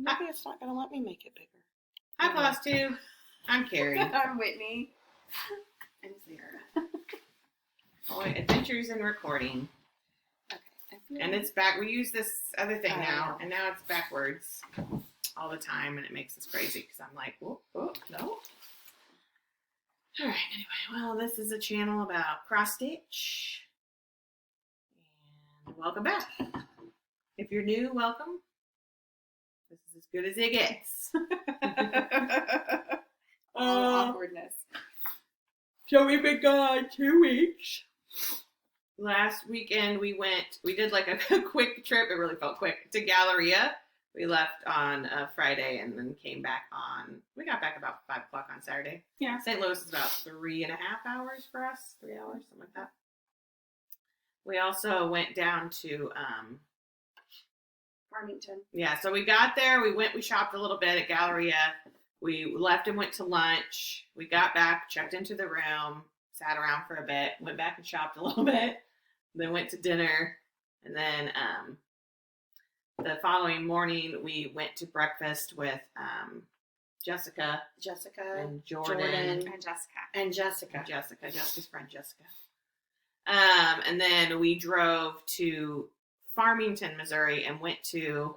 Maybe it's not going to let me make it bigger. Hi, Flosstube. I'm Carrie. I'm Whitney. I'm Sarah. Boy, Adventures in Recording. Okay. And it's back. We use this other thing now, and now it's backwards all the time, and it makes us crazy because I'm like, oh, no. All right, anyway, well, this is a channel about cross-stitch. And welcome back. If you're new, welcome. This is as good as it gets. Awkwardness. So we've been gone 2 weeks. Last weekend we did like a quick trip. It really felt quick to Galleria. We left on Friday and then we got back about 5 o'clock on Saturday. Yeah. St. Louis is about 3.5 hours for us. 3 hours, something like that. We also went down to, Farmington. yeah, so we got there. We shopped a little bit at Galleria. We left and went to lunch. We got back, checked into the room, sat around for a bit, went back and shopped a little bit, then went to dinner, and then the following morning we went to breakfast with Jessica and Jordan and Jessica. Jessica's friend Jessica. And then we drove to Farmington, Missouri, and went to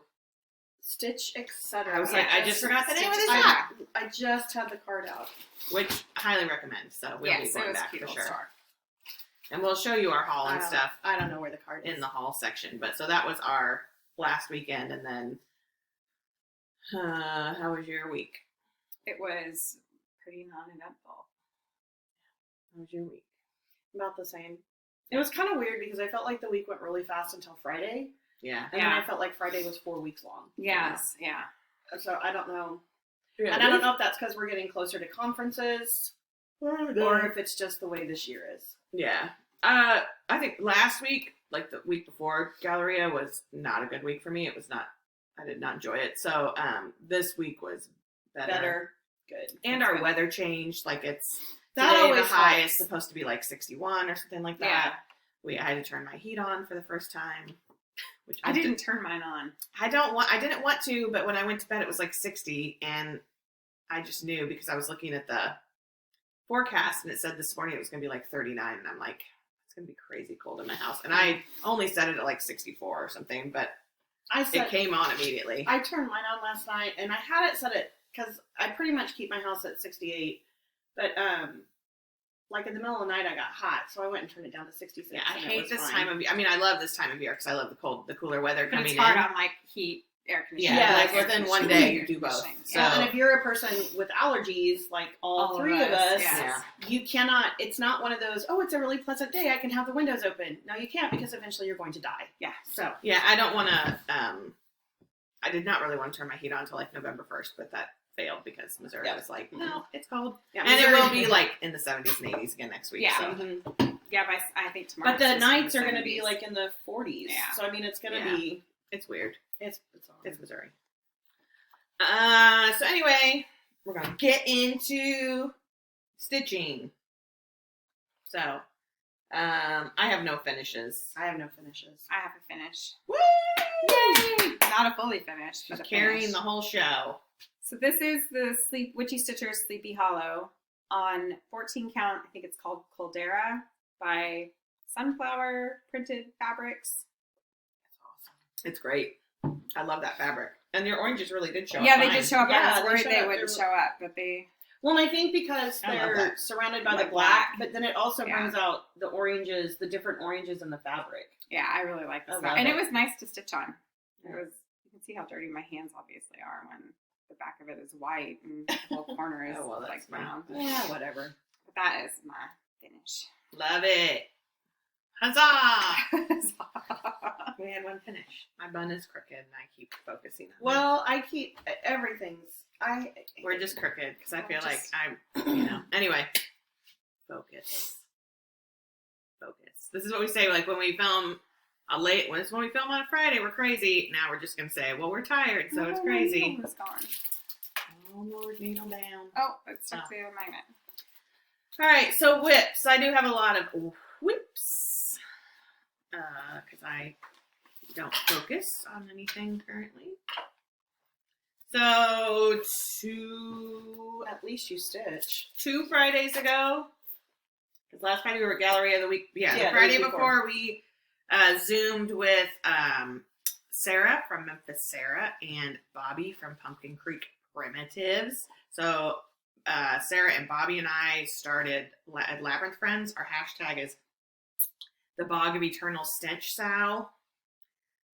Stitch, etc. I was like, I just forgot the name of this shop. I just had the card out. Which I highly recommend. So we'll be going back for sure. Store. And we'll show you our haul and stuff. I don't know where the card is. In the haul section. But so that was our last weekend. And then, how was your week? It was pretty non-eventful. How was your week? About the same. It was kind of weird because I felt like the week went really fast until Friday. Yeah. And then I felt like Friday was 4 weeks long. Yes, yeah. So I don't know. Yeah, and I don't know if that's because we're getting closer to conferences or if it's just the way this year is. Yeah. I think last week, like the week before, Galleria was not a good week for me. I did not enjoy it. So this week was better. Good. And That's our good. weather changed. Like That today always the high helps. is supposed to be like 61 or something like that. I had to turn my heat on for the first time. Which I didn't turn mine on. I didn't want to, but when I went to bed it was like 60 and I just knew because I was looking at the forecast and it said this morning it was going to be like 39 and I'm like, it's going to be crazy cold in my house. And I only set it at like 64 or something, but it came on immediately. I turned mine on last night and I had it set it because I pretty much keep my house at 68, but like in the middle of the night, I got hot, so I went and turned it down to 66. Yeah, I hate this time of year. I mean, I love this time of year because I love the cooler weather But coming it's hard in. on like heat, air conditioning. Yeah, like within one day you do both. So, and if you're a person with allergies, like all three of us, you cannot. It's not one of those. Oh, it's a really pleasant day. I can have the windows open. No, you can't because eventually you're going to die. Yeah. So yeah, I don't want to. I did not really want to turn my heat on until like November 1st, but that failed because Missouri was like, no, it's cold. Yeah, and it will be like in the 70s and 80s again next week. Yeah. So. Yeah, but I think tomorrow. But the nights are going to be like in the 40s. Yeah. So I mean, it's going to be. It's weird. It's Missouri. So anyway, we're gonna get into stitching. So, I have no finishes. I have no finishes. I have a finish. Woo! Yay! Not a fully finished, but She's a carrying finish. the whole show. So this is the Witchy Stitcher's Sleepy Hollow on 14 count. I think it's called Caldera by Sunflower Printed Fabrics. That's awesome. It's great. I love that fabric. And your oranges really did show up. Yeah, they did show up. Yeah, I was worried they they wouldn't show up, but they... Well, and I think because they're surrounded by the black, but then it also brings out the oranges, the different oranges in the fabric. Yeah, I really like this. And it was nice to stitch on. It was. You can see how dirty my hands obviously are when the back of it is white and the whole corner is like brown. Yeah, whatever. But that is my finish. Love it. Huzzah! We had one finish. My bun is crooked and I keep focusing on it. Well, I keep everything's. We're just crooked because I feel like I'm, Anyway, focus. This is what we say, like when we film when we film on a Friday, we're crazy. Now we're just gonna say, well, we're tired, so it's crazy. It's gone. Oh Lord, needle down. Oh, it's stuck to the magnet. All right, so whips. I do have a lot of whips because I don't focus on anything currently. So At least you stitch. 2 Fridays ago, because last Friday we were at Galleria the week. Yeah, Yeah, the Friday the week before we Zoomed with Sarah from Memphis Sarah and Bobby from Pumpkin Creek Primitives. So Sarah and Bobby and I started at Labyrinth Friends. Our hashtag is the Bog of Eternal Stench Sal.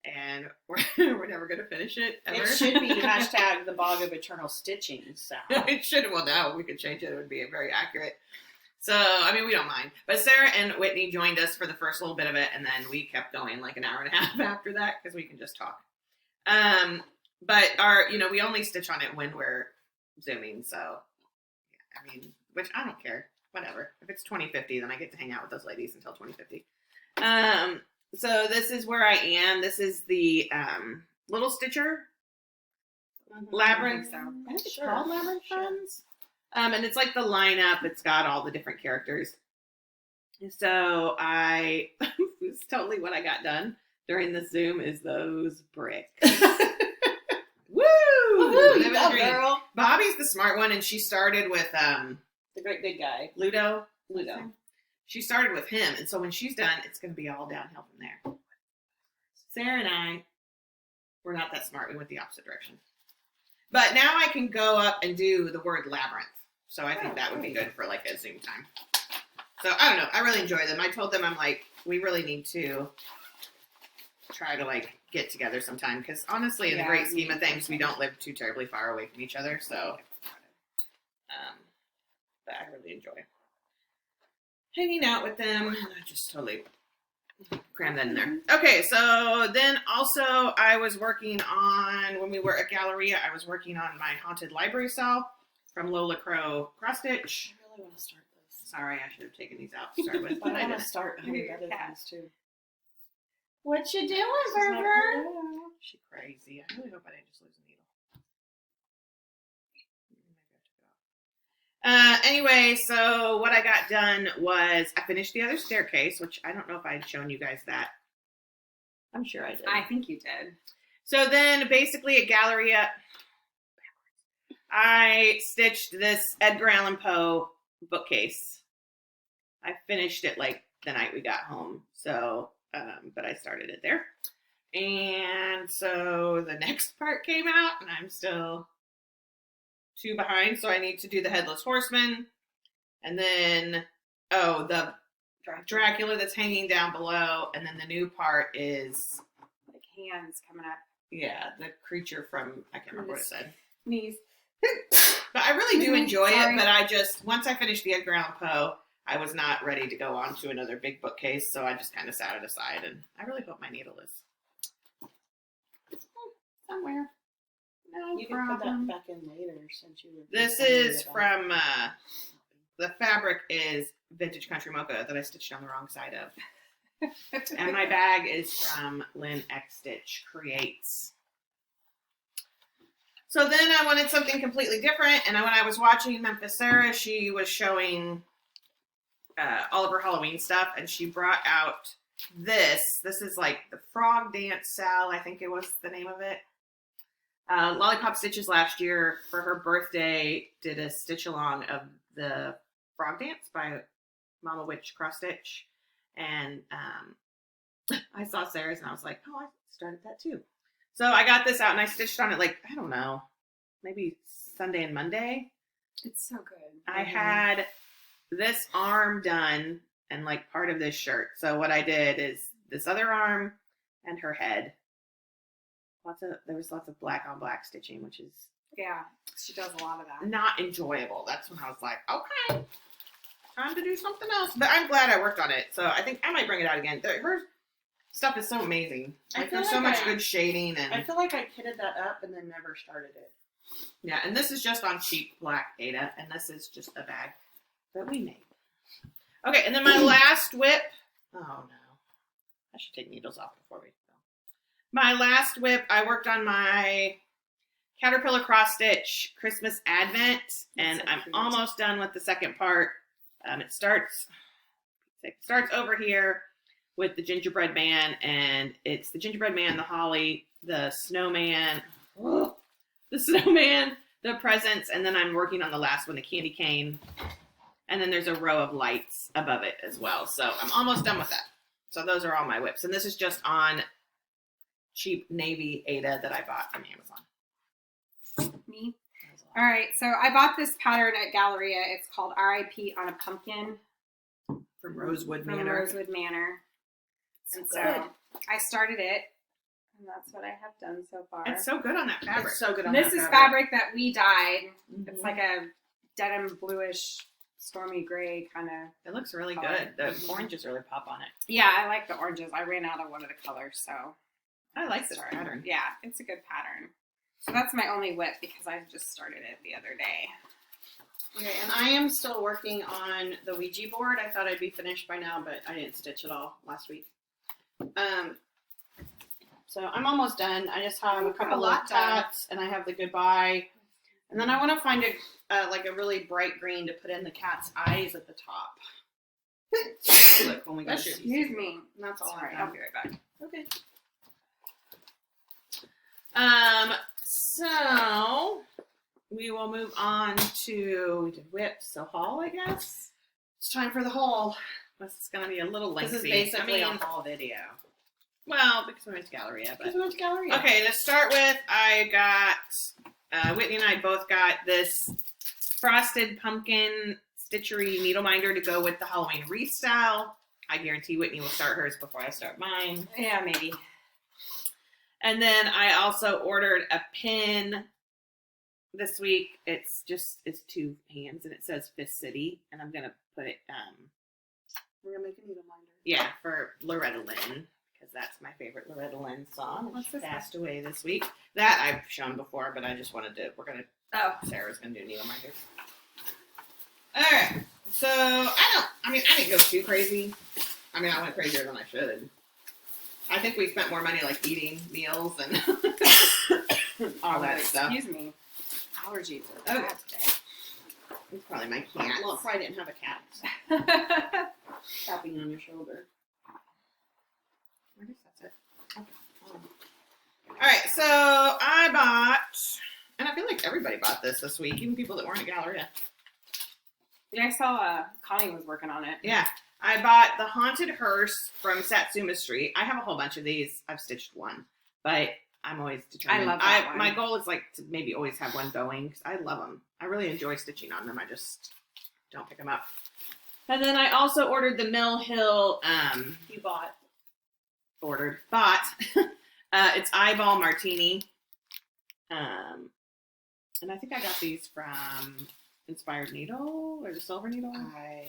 And we're never going to finish it, ever. It should be hashtag the Bog of Eternal Stitching. So. It should. Well, no, we could change it. It would be very accurate. So, I mean, we don't mind. But Sarah and Whitney joined us for the first little bit of it, and then we kept going like an hour and a half after that because we can just talk. But we only stitch on it when we're Zooming. So, I mean, which I don't care. Whatever. If it's 2050, then I get to hang out with those ladies until 2050. So this is where I am. This is the Little Stitcher Labyrinth. I think it's called Labyrinth Friends. And it's like the lineup. It's got all the different characters. So it's totally what I got done during the Zoom is those bricks. Woo! You go, girl. Bobby's the smart one, and she started with The great big guy. Ludo. She started with him, and so when she's done, it's going to be all downhill from there. Sarah and I, we're not that smart. We went the opposite direction. But now I can go up and do the word labyrinth. So I think that would be good for like a Zoom time. So I don't know. I really enjoy them. I told them, I'm like, we really need to try to like get together sometime. Because honestly, in the great scheme of things, we don't live too terribly far away from each other. So, but I really enjoy hanging out with them. And I just totally cram that in there. Okay, so then also I was working on, when we were at Galleria, I was working on my Haunted Library Cell from Lola Crow Cross Stitch. I really want to start this. Sorry, I should have taken these out to start with. But I want to start other things too. What you doing, Berber? She's crazy. I really hope I didn't just lose a needle. Anyway, so what I got done was I finished the other staircase, which I don't know if I had shown you guys that. I'm sure I did. I think you did. So then basically at Galleria, I stitched this Edgar Allan Poe bookcase. I finished it like the night we got home. So, but I started it there. And so the next part came out and I'm still 2 behind, so I need to do the Headless Horseman, and then the Dracula that's hanging down below, and then the new part is like hands coming up. Yeah, the creature from I can't remember what it said. Knees. But I really do enjoy it. But I just once I finished the Edgar Allan Poe, I was not ready to go on to another big bookcase, so I just kind of sat it aside. And I really hope my needle is somewhere. No you can put that back in later since you were. This is from the fabric is Vintage Country Mocha that I stitched on the wrong side of, and my bag is from Lynn X Stitch Creates. So then I wanted something completely different, and when I was watching Memphis Sarah, she was showing all of her Halloween stuff, and she brought out this. This is like the Frog Dance Sal, I think it was the name of it. Lollipop Stitches last year for her birthday did a stitch along of the Frog Dance by Mama Witch Cross Stitch, and I saw Sarah's and I was like, oh, I started that too. So I got this out and I stitched on it like, I don't know, maybe Sunday and Monday. It's so good. I had this arm done and like part of this shirt. So what I did is this other arm and her head. There was lots of black on black stitching, which is she does a lot of that. Not enjoyable. That's when I was like, okay, time to do something else. But I'm glad I worked on it, so I think I might bring it out again. Her stuff is so amazing. Like there's so much good shading, and I feel like I kitted that up and then never started it. Yeah, and this is just on cheap black Ada, and this is just a bag that we made. Okay, and then my last whip. Oh no, I should take needles off before we. My last whip, I worked on my Caterpillar Cross Stitch Christmas Advent, and I'm almost done with the second part. It starts over here with the gingerbread man, and it's the gingerbread man, the holly, the snowman. the snowman, the presents, and then I'm working on the last one, the candy cane. And then there's a row of lights above it as well. So I'm almost done with that. So those are all my whips. And this is just on cheap navy Ada that I bought from Amazon. Me? All right. So I bought this pattern at Galleria. It's called R.I.P. on a Pumpkin. From Rosewood From Manor. Rosewood Manor. And so good. I started it. And that's what I have done so far. It's so good on that fabric. It's so good on This that is fabric that we dyed. Mhm. It's like a denim bluish, stormy gray kind of. It looks really color. good. The oranges really pop on it. Yeah, I like the oranges. I ran out of one of the colors, so. I like this pattern. Yeah, it's a good pattern. So that's my only whip because I just started it the other day. Okay, and I am still working on the Ouija board. I thought I'd be finished by now, but I didn't stitch it all last week. So I'm almost done. I just have a couple of dots, and I have the goodbye. And then I want to find a like a really bright green to put in the cat's eyes at the top. Look, when we go through these. Excuse me. And that's all Sorry, I've I'll done. be right back. Okay. So we will move on to, we did whips, so haul, I guess. It's time for the haul. This is going to be a little lengthy. This is basically I mean, a haul video. well, because we went to Galleria, but. Because we went to Galleria. Okay, to start with, I got, Whitney and I both got this frosted pumpkin stitchery needle minder to go with the Halloween wreath style. I guarantee Whitney will start hers before I start mine. Yeah, maybe. And then I also ordered a pin this week. It's two hands and it says Fifth City, and I'm gonna put it We're going to make a needle minder. yeah, for Loretta Lynn, because that's my favorite Loretta Lynn song. What's She this passed away this week. That I've shown before, but I just wanted to, Sarah's gonna do needle minders. Alright, so I didn't go too crazy. I mean, I went crazier than I should. I think we spent more money like eating meals and all that stuff. Excuse me. Allergies are Okay. bad today. It's probably my cat. Well, probably didn't have a cat tapping on your shoulder. I guess that's it. Okay. Alright, so I bought, and I feel like everybody bought this week, even people that weren't at Galleria. Yeah, I saw Connie was working on it. Yeah. I bought the Haunted Hearse from Satsuma Street. I have a whole bunch of these. I've stitched one, but I'm always determined. I love that one. My goal is like to maybe always have one going because I love them. I really enjoy stitching on them. I just don't pick them up. And then I also ordered the Mill Hill. You bought. It's Eyeball Martini. And I think I got these from Inspired Needle or the Silver Needle. I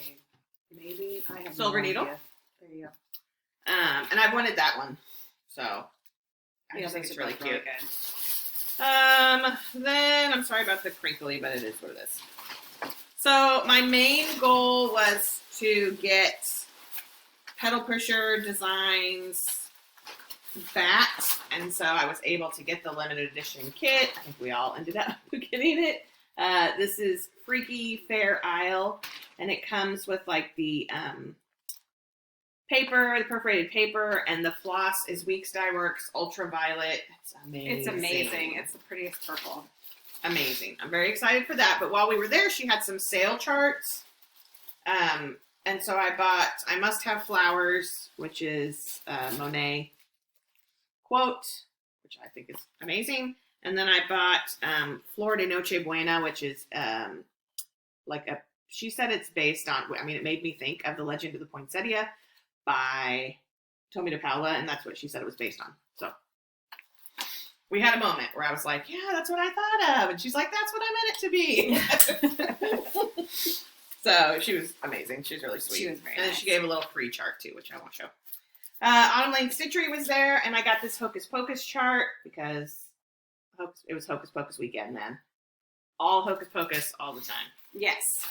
have Silver no Needle? idea. There you go. And I've wanted that one, so I just think those it's are really both cute. good. Then I'm sorry about the crinkly, but it is what it is. So my main goal was to get Pedal Pusher Designs bat, and so I was able to get the limited edition kit. I think we all ended up getting it. This is Freaky Fair Isle, and it comes with like the paper, the perforated paper, and the floss is Weeks Dye Works Ultraviolet. It's amazing. It's amazing. It's the prettiest purple. Amazing. I'm very excited for that. But while we were there, she had some sale charts. And so I bought I Must Have Flowers, which is Monet quote, which I think is amazing. And then I bought Flor de Noche Buena, which is she said it's based on, I mean, it made me think of The Legend of the Poinsettia by Tommy DePaola, and that's what she said it was based on. So we had a moment where I was like, yeah, that's what I thought of. And she's like, that's what I meant it to be. So she was amazing. She was really sweet. She was very And then nice. she gave a little free chart too, which I won't show. Autumn Lane Stitchery was there, and I got this Hocus Pocus chart because it was Hocus Pocus weekend, man. All Hocus Pocus all the time. Yes.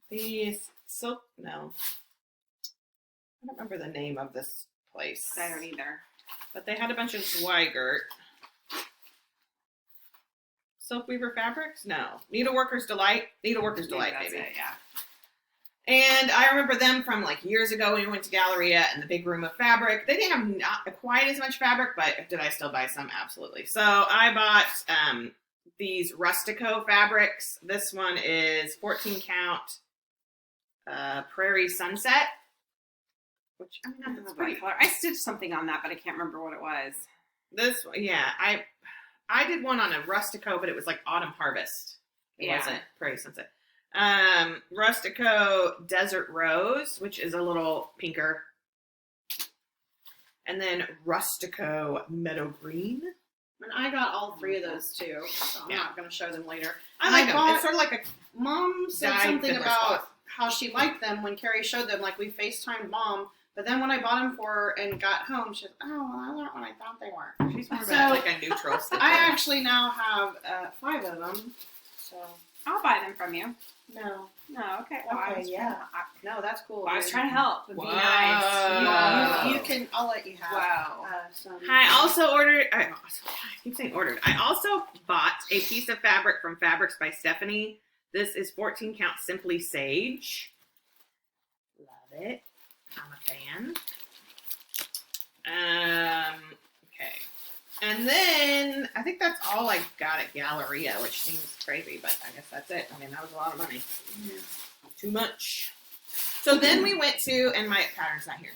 These silk, no. I don't remember the name of this place. I don't either. But they had a bunch of Zweigert. Silk Weaver Fabrics? No. Needleworker's Delight? Needleworker's Delight, Maybe that's baby. it, yeah. And I remember them from like years ago when we went to Galleria and the big room of fabric. They didn't have not quite as much fabric, but did I still buy some? Absolutely. So I bought these Rustico fabrics. This one is 14 count Prairie Sunset, which I mean, That's pretty color. I stitched something on that, but I can't remember what it was. This, yeah, I did one on a Rustico, but it was like Autumn Harvest. It wasn't Prairie Sunset. Rustico Desert Rose, which is a little pinker. And then Rustico Meadow Green. And I got all three of those too, so I'm not going to show them later. I like them. It's sort of like a Mom said something about how she liked them when Carrie showed them. Like, we FaceTimed Mom, but then when I bought them for her and got home, she said, "Oh, well, those aren't what I thought they were." She's more about like a neutral stitcher. I actually now have 5 of them, so I'll buy them from you. no. No, okay. Okay, yeah. No, that's cool. Well, I was trying to help. It'd be Whoa. nice. You can. I'll let you have. Wow. Some. I also ordered. I keep saying ordered. I also bought a piece of fabric from Fabrics by Stephanie. This is 14 count Simply Sage. Love it. I'm a fan. Okay. And then I think that's all I got at Galleria, which seems crazy, but I guess that's it. I mean, that was a lot of money. Too much. So then we went to, and my pattern's not here.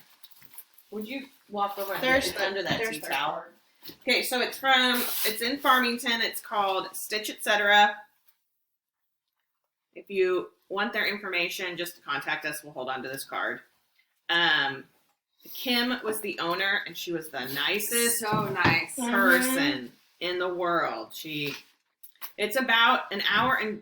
Would you walk over and There's it's under that tea towel? card. Okay, so it's in Farmington. It's called Stitch Etc. If you want their information, just contact us. We'll hold on to this card. Kim was the owner, and she was the nicest So nice. person in the world. It's about an hour and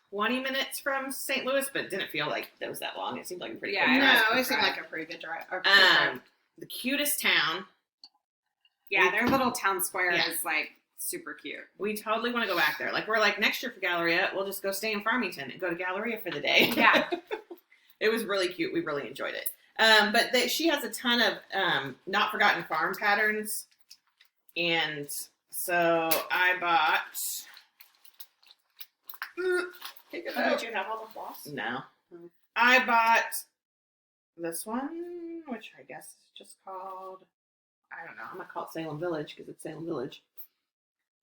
20 minutes from St. Louis, but it didn't feel like it was that long. It seemed like a pretty quick drive. No, it seemed like a pretty good drive. The cutest town. Yeah, their little town square Yeah. is like super cute. We totally want to go back there. Like, we're like, next year for Galleria, we'll just go stay in Farmington and go to Galleria for the day. Yeah. It was really cute. We really enjoyed it. But she has a ton of Not Forgotten Farm patterns. And so I bought... Did you have all the floss? No. Hmm. I bought this one, which I guess is just called... I don't know. I'm going to call it Salem Village because it's Salem Village.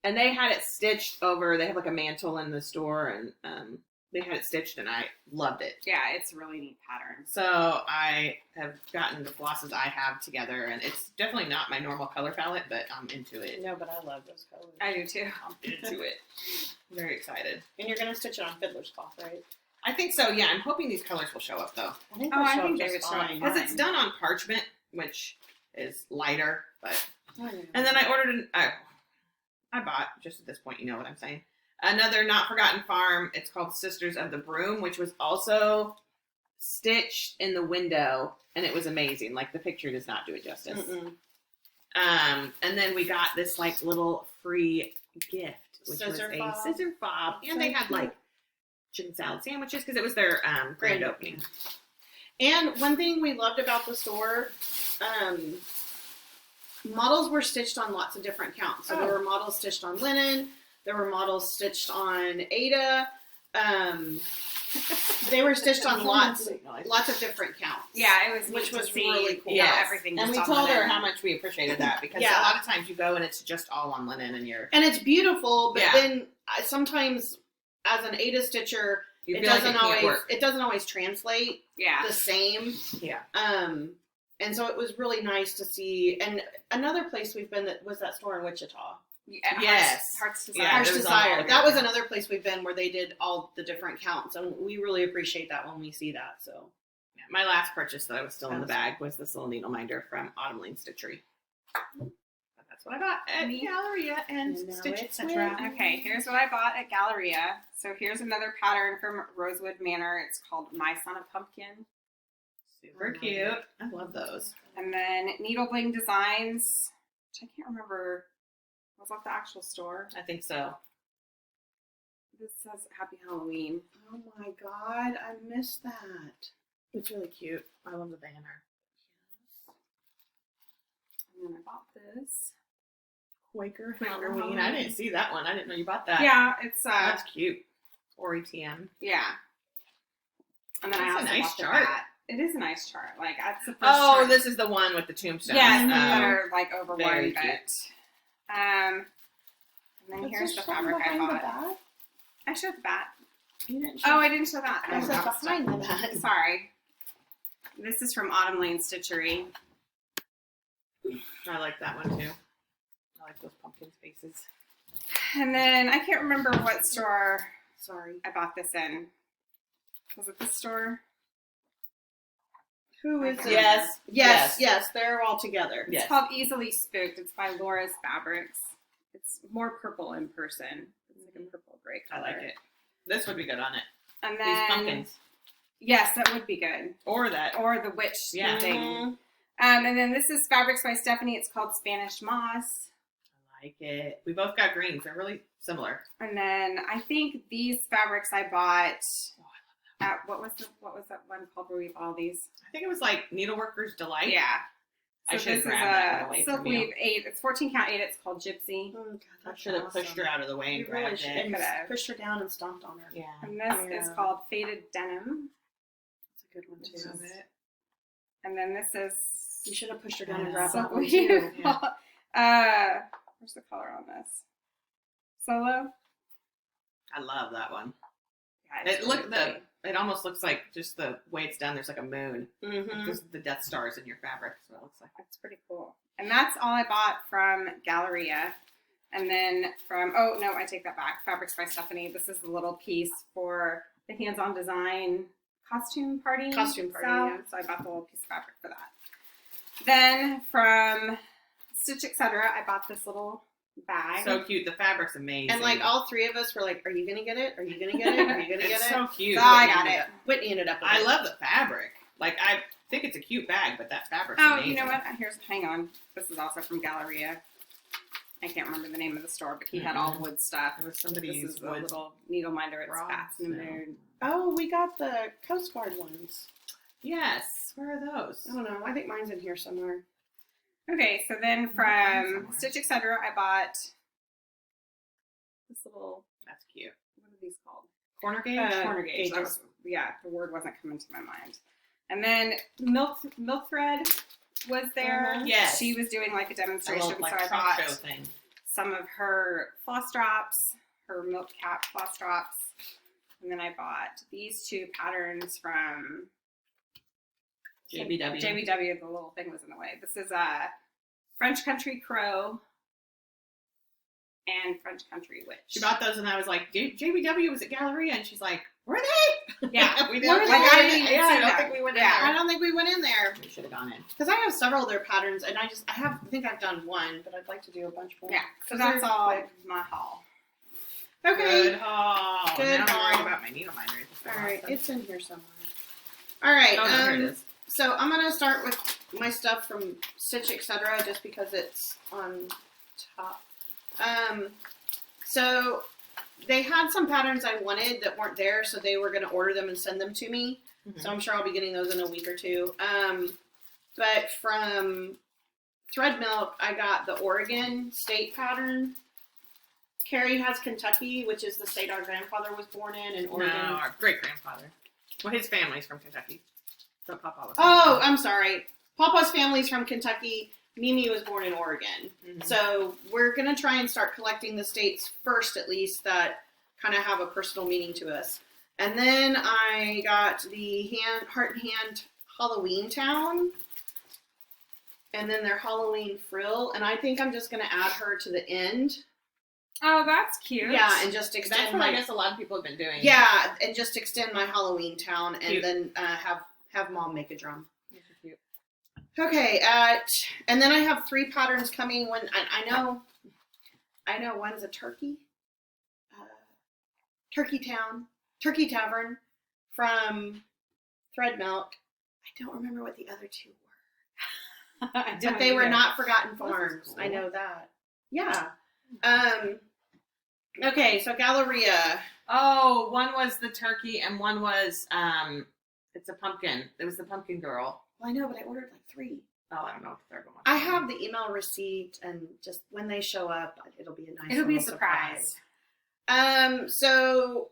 And they had it stitched over... They have like a mantle in the store, and they had it stitched, and I loved it. Yeah, it's a really neat pattern. So I have gotten the flosses I have together, and it's definitely not my normal color palette, but I'm into it. No, but I love those colors. I do too. I'm into it. Very excited. And you're going to stitch it on fiddler's cloth, right? I think so, yeah. I'm hoping these colors will show up, though. I think Oh, I they'll think show they up would just show up fine. Because it's done on parchment, which is lighter, but... And then I ordered I bought, just at this point, you know what I'm saying, another Not Forgotten Farm. It's called Sisters of the Broom, which was also stitched in the window, and it was amazing. Like, the picture does not do it justice. And then we got this, like, little free gift, which was a scissor fob. And they had, like, chicken salad sandwiches, because it was their grand opening. And one thing we loved about the store, models were stitched on lots of different counts. So there were models stitched on linen. There were models stitched on Ada. They were stitched on lots of different counts. Yeah, it was which neat was to see, really cool. Yes. Everything. And we just on told her linen. how much we appreciated that, because Yeah. a lot of times you go and it's just all on linen, and And it's beautiful, but Yeah. then sometimes as an Ada stitcher, you it feel like doesn't can't always work. it doesn't always translate Yeah. the same. Yeah. And so it was really nice to see. And another place we've been was that store in Wichita. Yes. Hearts Desire. Yeah, Heart's there was Desire. all- That was another place we've been where they did all the different counts, and we really appreciate that when we see that. So Yeah, my last purchase that I was still in the bag was this little needle minder from Autumn Lane Stitchery. But that's what I got at Galleria and And now Stitch it's Etc. Okay, here's what I bought at Galleria. So here's another pattern from Rosewood Manor. It's called My Son of Pumpkin. Super cute. I love those. And then Needle Bling Designs, which I can't remember. Was that the actual store? I think so. This says Happy Halloween. oh my god, I missed that. It's really cute. I love the banner. And then I bought this. Quaker Halloween. Halloween. I didn't see that one. I didn't know you bought that. Yeah, it's That's cute. Or ETM. yeah. And then That's I a also nice bought the chart. bat. It is a nice chart. Like that's the first Oh, chart. this is the one with the tombstones. Yes, Mhm. that are like over Very one cute. bit. And then here's the fabric I bought. I showed the bat. You didn't Oh, I didn't show that. I said behind the bat. Sorry. This is from Autumn Lane Stitchery. I like that one too. I like those pumpkin faces. And then I can't remember what store Sorry. I bought this in. Was it this store? Who is it? Yes. Yes. They're all together. It's Yes. called Easily Spooked. It's by Laura's Fabrics. It's more purple in person. It's like a purple gray I color. like it. This would be good on it. And These then pumpkins. yes, that would be good. Or that. Or the witch Yeah. thing. Mhm. And then this is Fabrics by Stephanie. It's called Spanish Moss. I like it. We both got greens. They're really similar. And then I think these fabrics I bought Oh, I love at what was that one called where we bought all these? I think it was like Needleworker's Delight. Yeah. I So should this grab is that a away Silk from you. Weave 8. It's 14 count 8. It's called Gypsy. Oh, God, I that's should have awesome. pushed her out of the way and You really grabbed should it. have Could've. pushed her down and stomped on her. Yeah. And this is Yeah. called Faded Denim. That's a good one too. Love it. And then this is You should have pushed her down and Yeah. grabbed Silk that one Weave. too. Where's the color on this? Solo? I love that one. Yeah, It it's look really the. pretty. It almost looks like just the way it's done. There's like a moon. Mm-hmm. There's the Death Stars in your fabric. That's what it looks like. That's pretty cool. And that's all I bought from Galleria. And then from, oh no, I take that back. Fabrics by Stephanie. This is the little piece for the hands-on design costume party. Costume party, So, yeah. so I bought the little piece of fabric for that. Then from Stitch Etc. I bought this little bag. So cute. The fabric's amazing. And like all three of us were like, "Are you gonna get it? Are you gonna get it? Are you gonna get it's it?" so cute. So I got Whitney it. ended up- Whitney ended up with I it. love the fabric. Like I think it's a cute bag, but that fabric's Oh, amazing. you know what? Hang on. This is also from Galleria. I can't remember the name of the store, but he had all wood stuff. It was This somebody's is a wood. little needle minder. It's rods, fast in the no. mood. Oh, we got the Coast Guard ones. Yes. Where are those? I don't know. I think mine's in here somewhere. Okay, so then Somewhere. from Stitch Etc. I bought this little, That's cute. what are these called? Corner gauge. Corner gauge. That gauges. was, yeah, the word wasn't coming to my mind. And then Milk Thread was there. Mhm. Yes. She was doing like a A demonstration, little, like, so I trunk bought show thing. some of her floss drops, her milk cap floss drops. And then I bought these two patterns from JBW. JBW. The little thing was in the way. This is a French Country Crow and French Country Witch. She bought those, and I was like, JBW was at Galleria, and she's like, were they? Yeah. we Were didn't. they? I didn't even yeah, see I don't that. think we went Yeah. I in don't think we went in there there. We should have gone in. because I have several of their patterns, and I think I've done one, but I'd like to do a bunch more. Yeah, so 'Cause that's they're all like- my haul. Okay. Good haul. Good now I'm haul. worried about my needle minder. All right, it's in here somewhere. All right. Oh, no, here it is. So I'm gonna start with my stuff from Stitch Etc. just because it's on top. So they had some patterns I wanted that weren't there, so they were gonna order them and send them to me. Mhm. So I'm sure I'll be getting those in a week or two. But from Thread Milk, I got the Oregon state pattern. Carrie has Kentucky, which is the state our grandfather was born in, and Oregon. No, our great grandfather. Well, his family's from Kentucky. So Papa was. Oh, I'm sorry. Papa's family's from Kentucky. Mimi was born in Oregon. Mhm. So we're going to try and start collecting the states first, at least, that kind of have a personal meaning to us. And then I got the Heart and Hand Halloween Town. And then their Halloween Frill. And I think I'm just going to add her to the end. Oh, that's cute. Yeah, and just That's extend what I my... guess a lot of people have been doing. Yeah, and just extend my Halloween Town. And Cute. then have Mom make a drum. Those are cute. Okay, and then I have 3 patterns coming. When I know one's a turkey, Turkey Tavern from Thread Milk. I don't remember what the other 2 were, but they were not Forgotten Well, this is Farms. cool. I know that. Yeah. Okay, so Galleria. Oh, one was the turkey, and one was it's a pumpkin. It was the pumpkin girl. Well, I know, but I ordered like 3. Oh, I don't know what the third one was. I have the email receipt, and just when they show up, it'll be a nice. It'll be a little surprise. So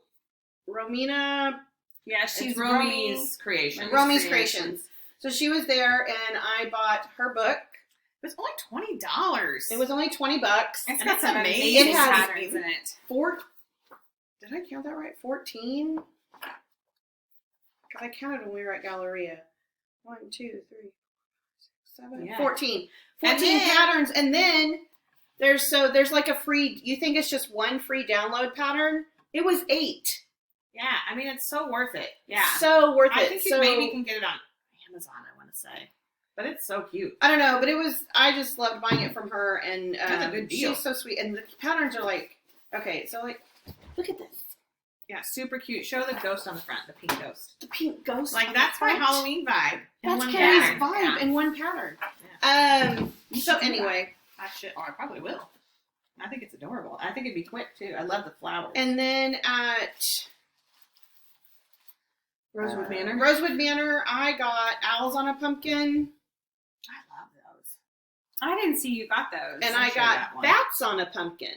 Romina Yeah, she's It's Romy's Creations. Romy's Creations. So she was there, and I bought her book. It was only $20. It was only $20. It's got some amazing. amazing It has- patterns in it. Did I count that right? 14? Because I counted when we were at Galleria. 1, 2, 3, 4, 5, 6, 7, Yeah. 14. And 14 then- patterns. And then there's like a free, you think it's just one free download pattern? It was 8. Yeah, I mean, it's so worth it. Yeah. So worth it. I think you so, maybe can get it on Amazon, I want to say. But it's so cute. I don't know, but I just loved buying it from her, and That's a good deal. she's so sweet. And the patterns are like, okay, so like, look at this. Yeah, super cute. Show the ghost on the front, the pink ghost. The pink ghost. Like, on that's the my front. Halloween vibe. in That's one Carrie's pattern. vibe Yeah. in one pattern. You So should do anyway, I should, or I probably will. I think it's adorable. I think it'd be quick, too. I love the flowers. and then at Rosewood Manor. Rosewood Manor, I got owls on a pumpkin, I love those. I didn't see you got those. and I'm I sure I got got one. bats on a pumpkin.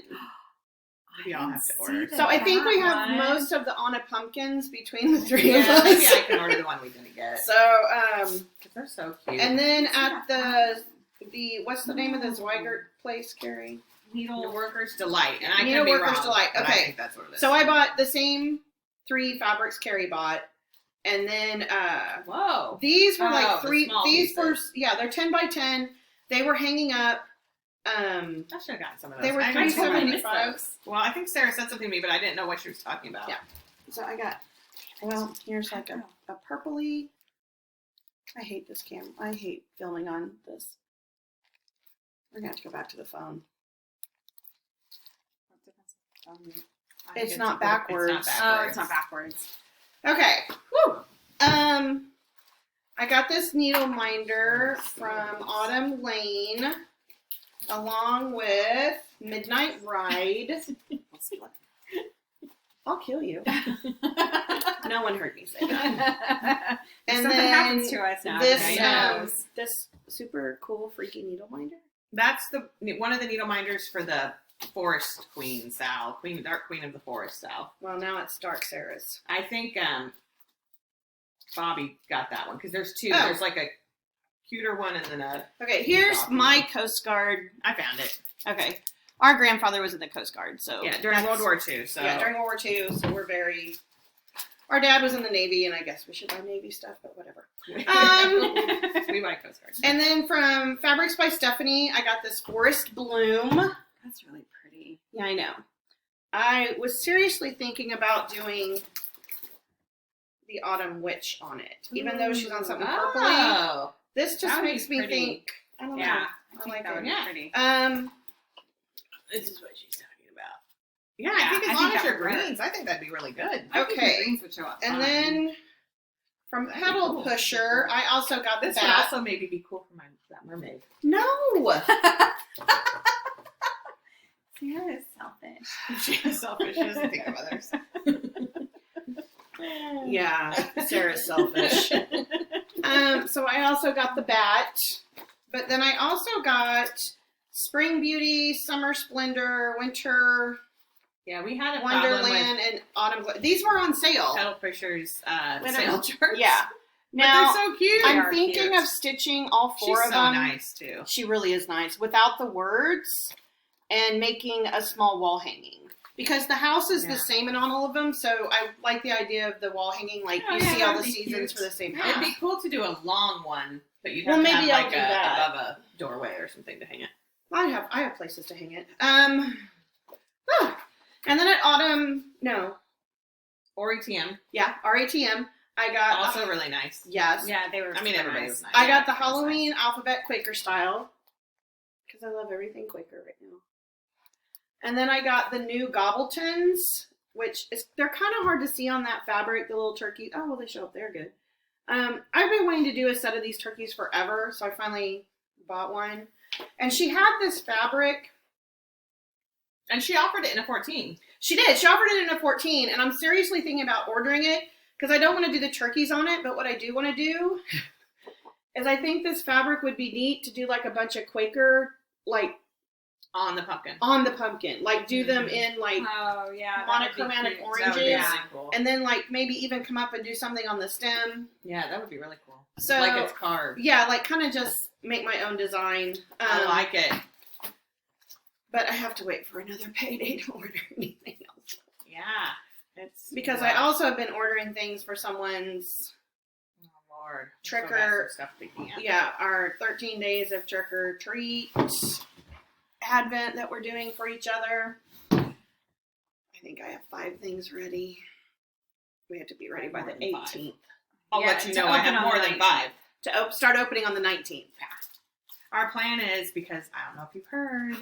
We all have to order. So I think we have That one. most of the on a pumpkins between the three of Yeah, us. maybe I can order the one we didn't get. So Because they're so cute. and then at the what's the name of the Zweigert place, Carrie? Needle Workers Delight. And I Needle could be Workers wrong, Delight. but I Okay. think that's what it is. So I bought the same 3 fabrics Carrie bought, and then Whoa. these were Oh, like the 3. small These were pieces. they're 10 by 10. They were hanging up. I should have gotten some of those. They were I I got some totally of missed those. those. Well, I think Sarah said something to me, but I didn't know what she was talking about. Yeah. So I got. Well, here's like a purpley. I hate this cam. I hate filming on this. We're gonna have to go back to the phone. I think It's a not good- backwards. It's not Oh, backwards. it's not backwards. Okay. Woo. I got this needle minder from Autumn Lane, along with Midnight Ride. I'll kill you. No one heard me say that. If And something then happens to us now. this who know. knows? this super cool freaky needle minder. That's one of the needle minders for the Forest Queen Sal, Dark Queen of the Forest Sal. Well, now it's Dark Sarah's. I think Bobby got that one because there's 2. Oh. There's like a cuter one and then a. Okay, here's Copy. my Coast Guard. I found it. Okay, our grandfather was in the Coast Guard, so Yeah, during World War II. So yeah, during World War II. So we're very. Our dad was in the Navy, and I guess we should buy Navy stuff, but whatever. we buy Coast Guard. And then from Fabrics by Stephanie, I got this Forest Bloom. That's really pretty. Yeah, I know. I was seriously thinking about doing the Autumn Witch on it, even though she's on something purpley. Oh. This just That would be makes me pretty. think. I don't Yeah, know. I I think like that would it. be Yeah. pretty. This is what she's talking about. Yeah, Yeah, I think I as long think as that you're would work. greens, I think that'd be really good. I think Okay. the greens would show up And fine. then from That'd be Petal cool. Pusher, I also got the This would bat. also maybe be cool for that mermaid. No. Sarah is selfish. She is selfish. She doesn't think of others. Yeah, Sarah's selfish. So I also got the bat, but then I also got Spring Beauty, Summer Splendor, Winter Yeah, we had a problem Wonderland, and Autumn. These were on with sale. Petal Pusher's When sale I'm- charts. Yeah. But Now they're so cute. They I'm are thinking cute. of stitching all 4 She's of so them. nice too. She really is nice without the words, and making a small wall hanging. Because the house is Yeah. the same in all of them, so I like the idea of the wall hanging. Like Oh, you yeah, see all that'd the be seasons cute. for the same It'd house. be cool to do a long one, but you'd Well, have to maybe have I'll like do that. above a doorway or something to hang it. I have places to hang it. And then at autumn, no, Or ATM, yeah, RATM. I got also really nice. yes. Yeah, they were. I mean, super everybody nice. was nice. I Yeah, got the it was nice. Halloween alphabet Quaker style because I love everything Quaker right now. And then I got the new Gobbletons, which they're kind of hard to see on that fabric. The little turkey. Oh well, they show up there good. I've been wanting to do a set of these turkeys forever, so I finally bought one. And she had this fabric. And she offered it in a 14. She did. She offered it in a 14, and I'm seriously thinking about ordering it because I don't want to do the turkeys on it, but what I do want to do is I think this fabric would be neat to do like a bunch of Quaker like On the pumpkin. On the pumpkin. Like, do them in, like, Oh, yeah. monochromatic oranges. That would be really cool. And then, like, maybe even come up and do something on the stem. Yeah, that would be really cool. So, like it's carved. Yeah, like, kind of just make my own design. I like it. But I have to wait for another payday to order anything else. Yeah. Because I also have been ordering things for someone's trick or our 13 days of trick or treat advent that we're doing for each other. I think I have 5 things ready. We have to be ready by the 18th. I'll let you know I have more than 5. To start opening on the 19th. Our plan is, because I don't know if you've heard,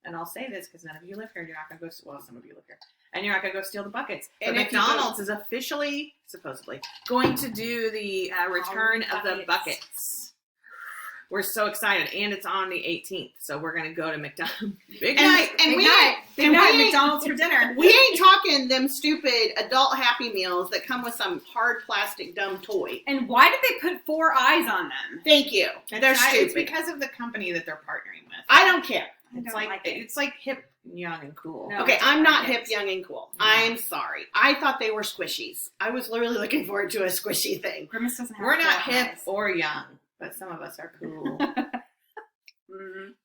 and I'll say this because none of you live here, you're not going to go, well, some of you live here, and you're not going to go steal the buckets. But McDonald's is officially, supposedly, going to do the return of the buckets. We're so excited, and it's on the 18th, so we're going to go to McDonald's. Big night. And we had McDonald's for dinner. We ain't talking them stupid adult Happy Meals that come with some hard plastic dumb toy. And why did they put 4 eyes on them? Thank you. They're stupid. It's because of the company that they're partnering with. I don't care. It's like hip, young, and cool. No, okay, I'm not hip, young, and cool. No. I'm sorry. I thought they were squishies. I was literally looking forward to a squishy thing. Grimace doesn't have We're not hip or young, but some of us are cool.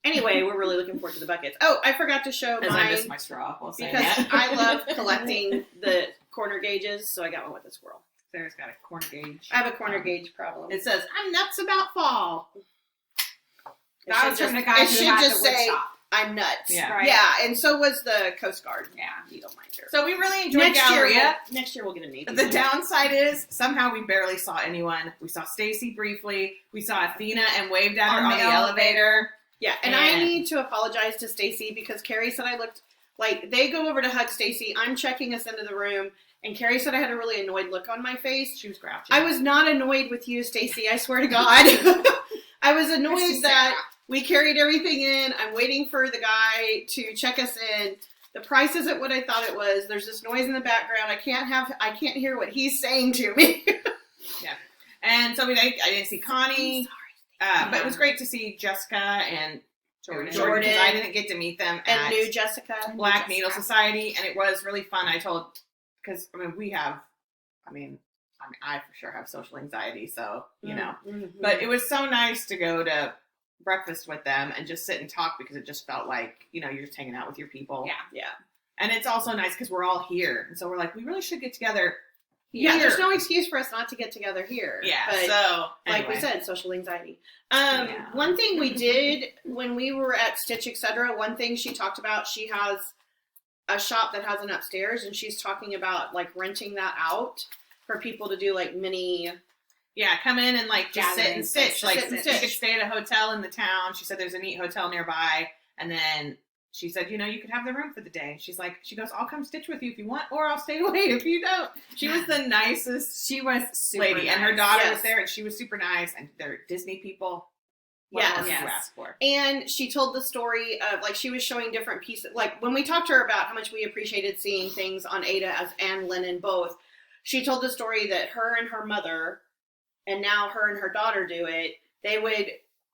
Anyway, we're really looking forward to the buckets. Oh, I forgot to show mine. I missed my straw. Because I love collecting the corner gauges, so I got one with a squirrel. Sarah's got a corner gauge. I have a corner gauge problem. It says, I'm nuts about fall. That was from the guy who had the wood shop. I'm nuts. Yeah. Right. Yeah, and so was the Coast Guard. Yeah. You don't mind her. So we really enjoyed Galleria. Next year we'll get a Navy. The downside is somehow we barely saw anyone. We saw Stacy briefly. We saw Athena and waved at her on the elevator. Yeah, and I need to apologize to Stacy because Carrie said I looked like they go over to hug Stacy. I'm checking us into the room, and Carrie said I had a really annoyed look on my face. She was grouchy. I was not annoyed with you, Stacy. I swear to God. I was annoyed that we carried everything in. I'm waiting for the guy to check us in. The price isn't what I thought it was. There's this noise in the background. I can't hear what he's saying to me. Yeah. And so I didn't see Connie. But it was great to see Jessica and Jordan. Because I didn't get to meet them at new Jessica. Black Needle Society. And it was really fun. I for sure have social anxiety. So, you know. Mm-hmm. But it was so nice to go to breakfast with them and just sit and talk because it just felt like, you know, you're just hanging out with your people. Yeah. Yeah. And it's also nice because we're all here. And so we're like, we really should get together. Yeah, there's no excuse for us not to get together here. Yeah, but so anyway. Like we said, social anxiety. One thing we did when we were at Stitch Etc., one thing she talked about, she has a shop that has an upstairs, and she's talking about like renting that out for people to do like mini. Yeah, come in and like just sit and stitch. Like you could stay at a hotel in the town. She said there's a neat hotel nearby, and then she said, you know, you could have the room for the day. And she goes, I'll come stitch with you if you want, or I'll stay away if you don't. She was the nicest lady. Nice. And her daughter was there, and she was super nice. And they're Disney people. What else do you ask for? And she told the story of, like, she was showing different pieces. Like, when we talked to her about how much we appreciated seeing things on Ada and Lennon both, she told the story that her and her mother, and now her and her daughter do it, they would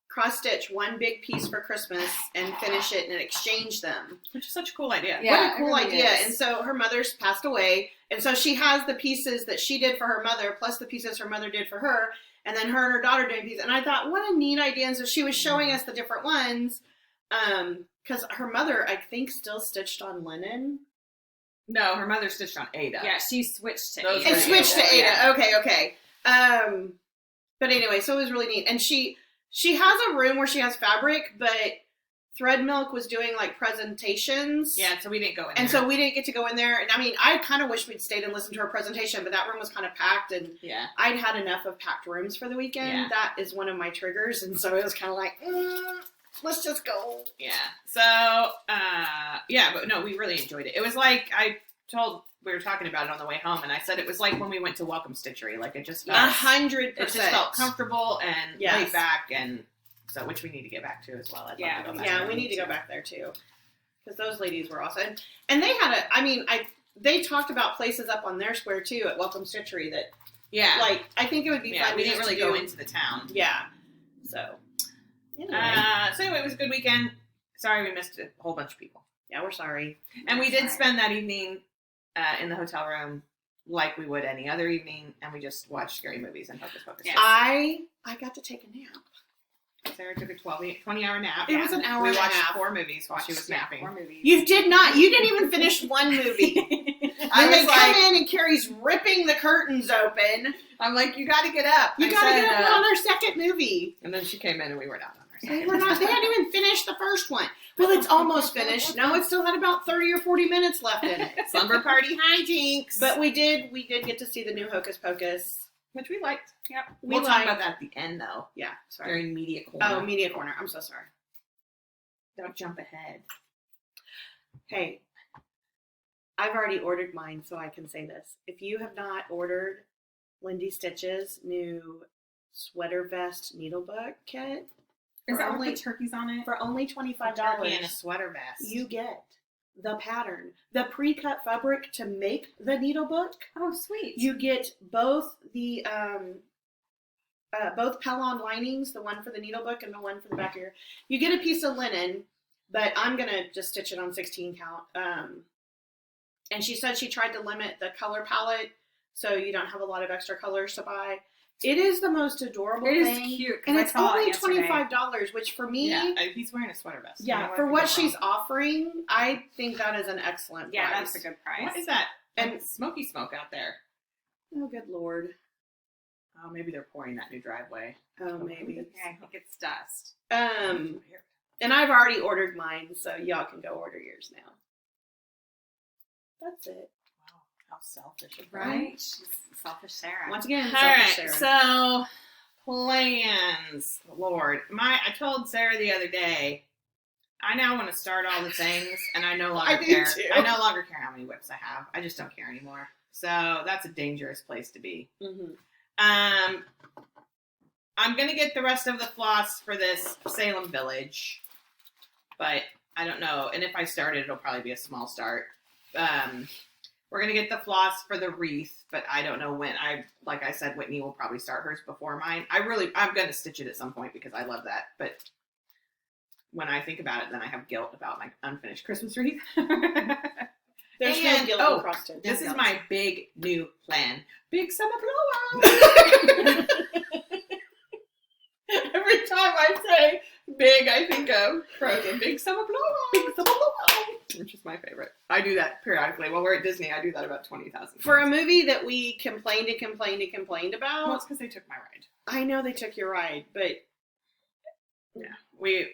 cross-stitch one big piece for Christmas and finish it and exchange them. Which is such a cool idea. Yeah, what a cool idea. And so her mother's passed away, and so she has the pieces that she did for her mother, plus the pieces her mother did for her, and then her and her daughter doing pieces. And I thought, what a neat idea. And so she was showing us the different ones, because her mother, I think, still stitched on linen. No, her mother stitched on Ada. Yeah, she switched to Ada. It switched to Ada. Yeah. Okay. But anyway, so it was really neat. And she has a room where she has fabric, but Thread Milk was doing like presentations. Yeah, so we didn't go in there. And so we didn't get to go in there. And I mean, I kind of wish we'd stayed and listened to her presentation, but that room was kind of packed, and I'd had enough of packed rooms for the weekend. Yeah. That is one of my triggers. And so it was kind of like, let's just go. Yeah. So, but no, we really enjoyed it. It was like, we were talking about it on the way home, and I said it was like when we went to Welcome Stitchery. Like, it just felt 100%. It just felt comfortable and laid back, and so which we need to get back to as well. We need to go back there too, because those ladies were awesome. And they had they talked about places up on their square too at Welcome Stitchery that like I think it would be fun. We didn't really go into the town. Yeah. So anyway, it was a good weekend. sorry we missed a whole bunch of people. Yeah, we're sorry. And we did spend that evening in the hotel room like we would any other evening, and we just watched scary movies and Hocus Pocus. Yes. I got to take a nap. Sarah took a 20-hour nap. It was an hour we and a watched half. 4 movies while she was napping. 4 movies. You did not. You didn't even finish one movie. I When they was come like, in and Carrie's ripping the curtains open. I'm like, you got to get up. You got to get up on our second movie. And then she came in and we were not on our They second. were not. They hadn't even finished the first one. Well, it's almost finished. No, it still had about 30 or 40 minutes left in it. Slumber party hijinks. But we did get to see the new Hocus Pocus, which we liked. Yep. We'll talk about that at the end, though. Yeah, sorry. During Media Corner. Oh, Media Corner. I'm so sorry. Don't jump ahead. Hey, I've already ordered mine, so I can say this. If you have not ordered Lindy Stitch's new sweater vest needle book kit, Is that with the turkeys on it? for only $25, Turkey and a sweater vest. you get the pattern, the pre-cut fabric to make the needle book. Oh, sweet. You get both the both Pellon linings, the one for the needle book and the one for the back of your. You get a piece of linen, but I'm gonna just stitch it on 16 count. And she said she tried to limit the color palette so you don't have a lot of extra colors to buy. It is the most adorable It thing. is cute. And I it's saw it only yesterday. $25, which for me, he's wearing a sweater vest. yeah, You for know what could go she's wrong. offering, I think that is an excellent Yeah, price. that's a good price. What is that? And- And smoky smoke out there. Oh, good Lord. Oh, maybe they're pouring that new driveway. Oh, maybe. Yeah, I think it's dust. And I've already ordered mine, so y'all can go order yours now. That's it. Wow, how selfish of her. Right? She's selfish Sarah. Once again, All selfish right, Sarah. so plans. Lord, I told Sarah the other day, I now want to start all the things, and I no longer I do care. too. I no longer care how many whips I have. I just don't care anymore. So that's a dangerous place to be. Mm-hmm. I'm gonna get the rest of the floss for this Salem Village, but I don't know. And if I start it, it'll probably be a small start. We're gonna get the floss for the wreath, but I don't know when. Like I said, Whitney will probably start hers before mine. I'm gonna stitch it at some point because I love that. But when I think about it, then I have guilt about my unfinished Christmas wreath. There's no And- guilt oh, in CrossTube. This is my big new plan. Big summer blowout. Every time I say big, I think of Frozen. Big summer blowout. Big summer blowout. Which is my favorite. I do that periodically. While we're at Disney, I do that about 20,000 For a movie that we complained about. Well, it's because they took my ride. I know they took your ride, but Yeah. We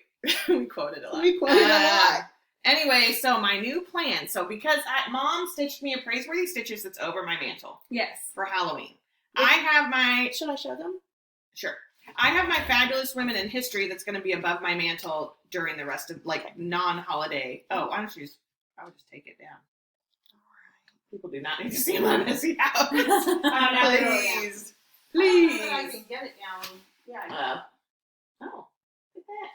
quoted a lot. we quoted a lot. Anyway, so my new plan. So because Mom stitched me a Praiseworthy Stitches that's over my mantle Yes. for Halloween. I have my... Should I show them? Sure. I have my Fabulous Women in History that's going to be above my mantle during the rest of, like, non-holiday. Oh, why don't you just... I would just take it down. People do not need to see my messy house. Please. Please. I can get it down. Yeah. Oh, look at that.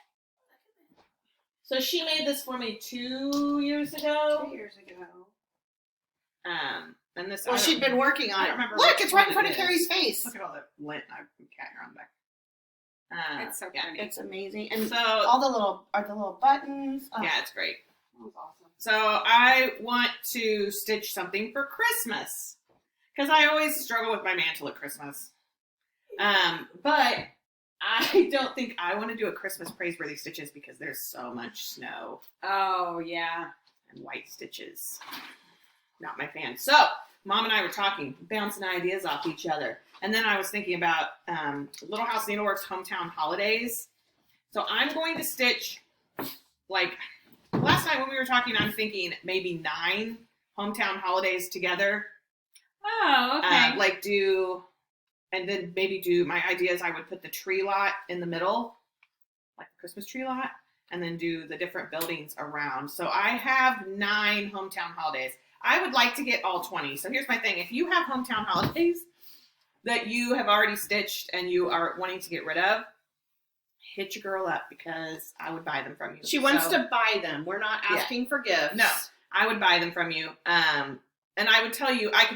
So she made this for me 2 years ago. 2 years ago. And this. Well, she'd been working on I it. don't remember Look, which it's right in one front it of is. Carrie's face. Look at all the lint I've cat on back. It's so yeah. pretty. It's amazing, and So all the little buttons. Oh, yeah, it's great. that was awesome. So I want to stitch something for Christmas because I always struggle with my mantle at Christmas. But I don't think I want to do a Christmas Praiseworthy Stitches because there's so much snow Oh, yeah. and white stitches. Not my fan. So Mom and I were talking, bouncing ideas off each other. And then I was thinking about Little House Needleworks Hometown Holidays. So I'm going to stitch, like, last night when we were talking, I'm thinking maybe 9 Hometown Holidays together. Oh, okay. And then maybe do, my idea is I would put the tree lot in the middle, like the Christmas tree lot, and then do the different buildings around. So I have 9 Hometown Holidays. I would like to get all 20. So here's my thing. If you have Hometown Holidays that you have already stitched and you are wanting to get rid of, hit your girl up because I would buy them from you. She wants to buy them. We're not asking for gifts. No, I would buy them from you. And I could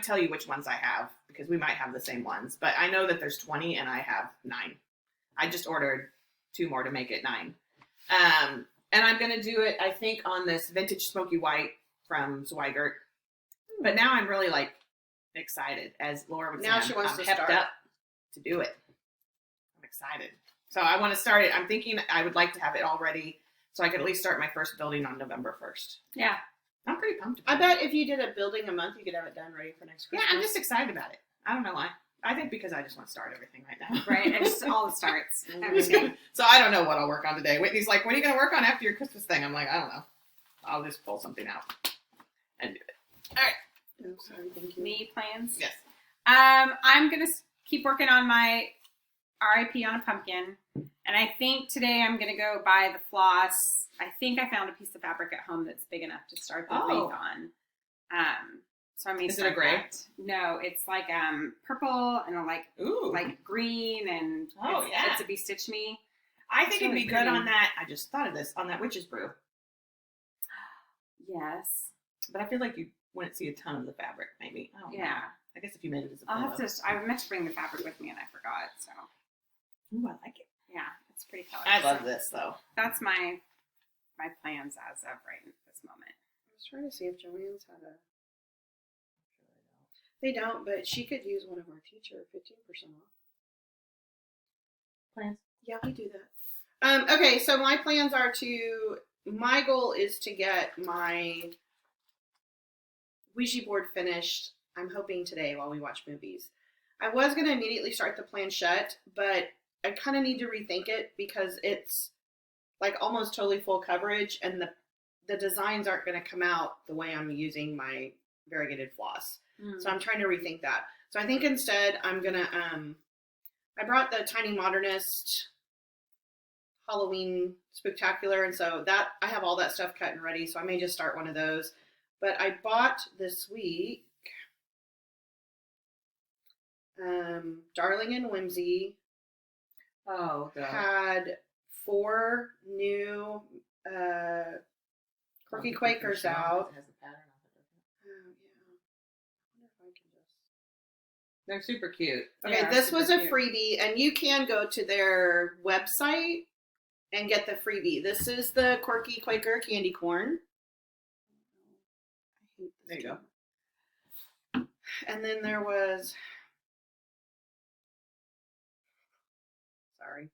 tell you which ones I have because we might have the same ones. But I know that there's 20 and I have 9. I just ordered 2 more to make it 9. And I'm going to do it, I think, on this vintage smoky white from Zweigert. But now I'm really, like, excited. As Laura would say, Now she wants I'm to pepped start. up to do it. I'm excited. So I want to start it. I'm thinking I would like to have it all ready so I could at least start my first building on November 1st. Yeah. I'm pretty pumped I about it. bet if you did a building a month, you could have it done ready for next Yeah, Christmas. I'm just excited about it. I don't know why. I think because I just want to start everything right now. Right. And just all the starts. Everything. So I don't know what I'll work on today. Whitney's like, what are you going to work on after your Christmas thing? I'm like, I don't know. I'll just pull something out and do it. All right. Oh, sorry, thank you. Me plans? Yes. I'm going to keep working on my RIP on a pumpkin. And I think today I'm going to go buy the floss. I think I found a piece of fabric at home that's big enough to start the wreath on. So I may Is it start a gray? that. No, it's like purple and Ooh. like green and Oh, yeah. it's a Be Stitch Me. I think It's it'd really be good pretty. on that. I just thought of this, on that witch's brew. Yes. But I feel like you wouldn't see a ton of the fabric, maybe. I don't know. Yeah. I guess if you made it as a I'll pillow. have to. I meant to bring the fabric with me and I forgot. So Ooh, I like it. yeah, it's pretty color. I love So this, though. That's my plans as of right at this moment. I was trying to see if Joanne's had a. They don't, but she could use one of our teacher 15% off. Plans? Yeah, we do that. Okay, so my plans are to. My goal is to get my Ouija board finished. I'm hoping today while we watch movies. I was going to immediately start the planchette, but I kind of need to rethink it because it's like almost totally full coverage, and the designs aren't going to come out the way I'm using my variegated floss. So I'm trying to rethink that. So I think instead I'm going to, I brought the Tiny Modernist Halloween Spooktacular, and so that I have all that stuff cut and ready, so I may just start one of those. But I bought this week Darling and Whimsy Oh, God. had 4 new Quirky Quakers out. It has the pattern on it, doesn't it? Oh, yeah. I wonder if I can just. They're super cute. Okay, Yeah, this was a super cute. freebie, and you can go to their website and get the freebie. This is the Quirky Quaker candy corn. I hate this There you go. camera. And then there was. Sorry.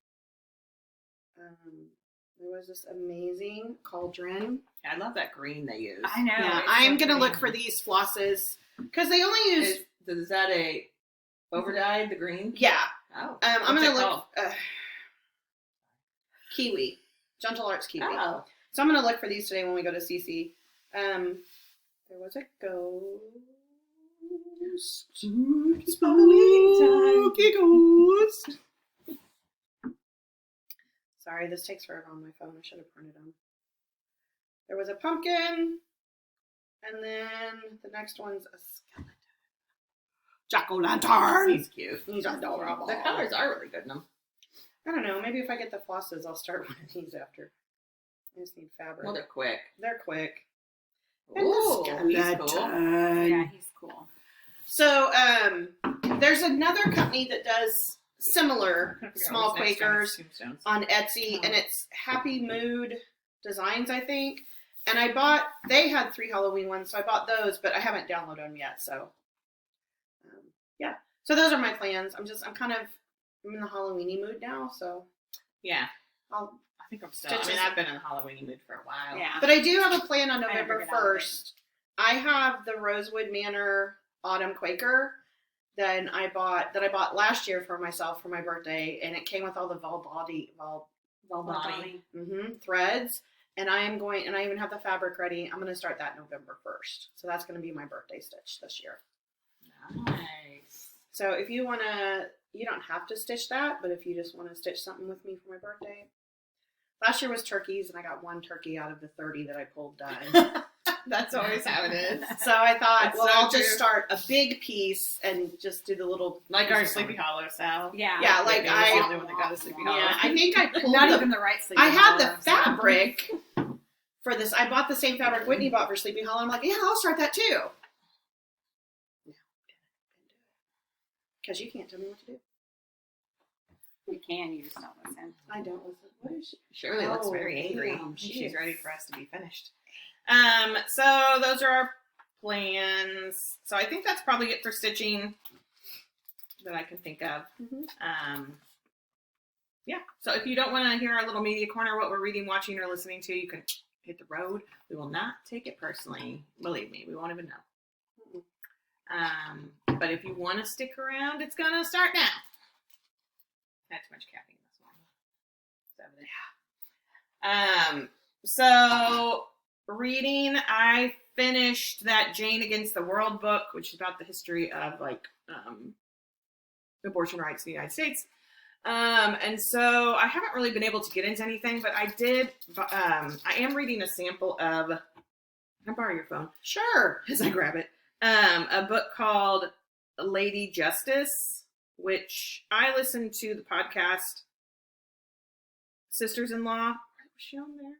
There was this amazing cauldron. I love that green they use. I know. Yeah, it's I'm so gonna look pretty. for these flosses because they only use. Is that a overdyed, the green? Yeah, Oh. I'm What's gonna it look. Kiwi, Gentle Arts Kiwi. Oh. So I'm gonna look for these today when we go to CC. There was a ghost. Spooky ghost. Sorry, this takes forever on my phone. I should have printed them. There was a pumpkin, and then the next one's a skeleton. Jack-o'-lantern. He's cute. He's adorable. The colors are really good in them. I don't know. Maybe if I get the flosses, I'll start one of these after. I just need fabric. Well, they're quick. They're quick. Ooh, he's cool. Yeah, he's cool. So, there's another company that does similar small Quakers on Etsy, and it's Happy Mood Designs, I think. And they had 3 Halloween ones, so I bought those, but I haven't downloaded them yet. So, yeah. So those are my plans. I'm in the Halloweeny mood now, so Yeah. I think I'm still. I've been in the Halloween mood for a while. Yeah. But I do have a plan on I November figured out of it. 1st. I have the Rosewood Manor Autumn Quaker that I bought last year for myself for my birthday, and it came with all the Valbody threads. And I even have the fabric ready. I'm going to start that November 1st. So that's going to be my birthday stitch this year. Nice. So if you want to, you don't have to stitch that, but if you just want to stitch something with me for my birthday. Last year was turkeys, and I got 1 turkey out of the 30 that I pulled done. That's always how it is. So I thought, That's well, so I'll just true. start a big piece and just do the little. Like our pieces on Sleepy it. Hollow, Sal. Yeah. Yeah, like Whitney was the only one that got a Sleepy Hollow. Yeah, I think I pulled Not even the right sleep. I had the fabric for this. I bought the same fabric Whitney bought for Sleepy Hollow. I'm like, yeah, I'll start that too. Because you can't tell me what to do. You can, you just don't listen. I don't listen. What is she? Shirley looks Oh, very angry. damn, She's is. ready for us to be finished. So those are our plans. So I think that's probably it for stitching that I can think of. Yeah. So if you don't want to hear our little media corner, what we're reading, watching, or listening to, you can hit the road. We will not take it personally. Believe me, we won't even know. But if you want to stick around, it's gonna start now. Had too much caffeine this morning. So reading, I finished that Jane Against the World book, which is about the history of abortion rights in the United States. And so I haven't really been able to get into anything, but I did. I am reading a sample of. Can I borrow your phone? Sure. As I grab it, a book called Lady Justice, which I listened to the podcast Sisters-in-Law. Was she on there?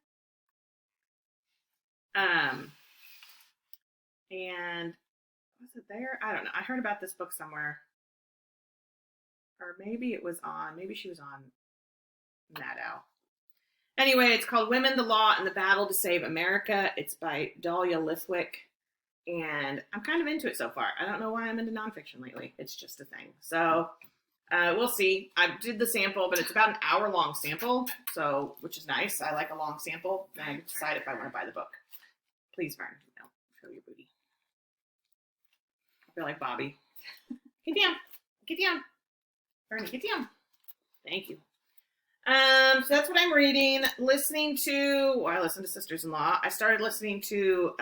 And was it there? I don't know. I heard about this book somewhere. Or maybe it was on, maybe she was on Mad Owl. Anyway, it's called Women, the Law, and the Battle to Save America. It's by Dahlia Lithwick. And I'm kind of into it so far. I don't know why I'm into nonfiction lately. It's just a thing. So we'll see. I did the sample, but it's about an hour-long sample, so which is nice. I like a long sample. And I decide if I want to buy the book. Please, Vern, don't show your booty. I feel like Bobby. Get down. Get down. Bernie, get down. Thank you. So that's what I'm reading. Listening to, I listen to Sisters-in-Law. I started listening to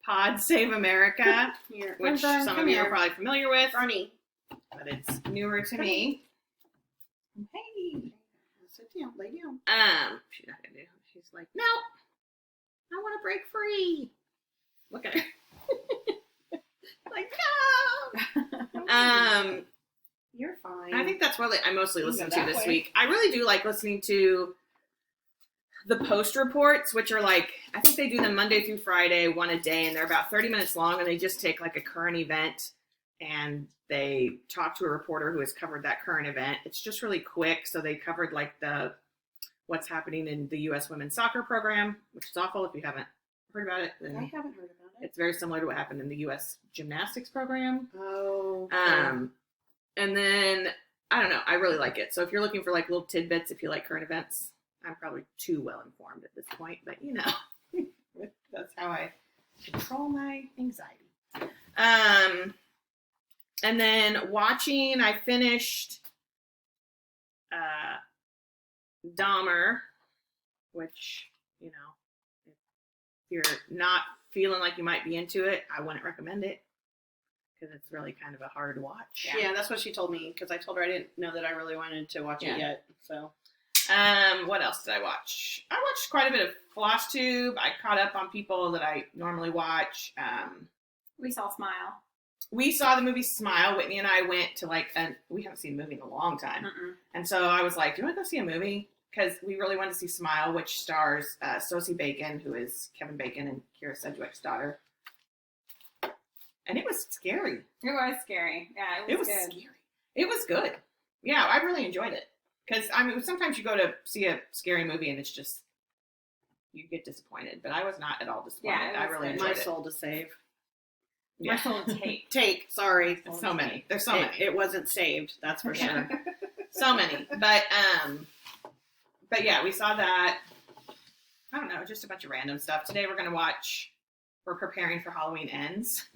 Pod Save America, which some of you are probably familiar with. Bernie. But it's newer to me. Hey. Sit down. Lay down. She's not gonna do. She's like, no. I want to break free. Look at her. Like, no. You're fine. I think that's what I mostly listen to this way. week. I really do like listening to the post reports, which are like, I think they do them Monday through Friday, one a day, and they're about 30 minutes long, and they just take like a current event and they talk to a reporter who has covered that current event. It's just really quick. So they covered like what's happening in the U.S. women's soccer program, which is awful. If you haven't heard about it, then I haven't heard about it. it's very similar to what happened in the U.S. gymnastics program. Oh. And then, I don't know, I really like it. So if you're looking for like little tidbits, if you like current events, I'm probably too well informed at this point, but you know, that's how I control my anxiety. And then watching, I finished Dahmer, which, you know, if you're not feeling like you might be into it, I wouldn't recommend it. Because it's really kind of a hard watch. Yeah, that's what she told me. Because I told her I didn't know that I really wanted to watch it yet. So, what else did I watch? I watched quite a bit of Flosstube. I caught up on people that I normally watch. We saw Smile. We saw the movie Smile. Whitney and I went to we haven't seen a movie in a long time. And so I was like, do you want to go see a movie? Because we really wanted to see Smile, which stars Sosie Bacon, who is Kevin Bacon and Kira Sedgwick's daughter. And it was scary. It was scary. Yeah, it was good. Scary. It was good. Yeah, I really enjoyed it. Because, I mean, sometimes you go to see a scary movie and it's just, you get disappointed. But I was not at all disappointed. Yeah, I really good. enjoyed my it. soul to save. Yeah. My soul to take. Take. Sorry. There's so many. There's so many. It wasn't saved. That's for sure. So many. But yeah, we saw that. I don't know, just a bunch of random stuff. Today we're preparing for Halloween Ends.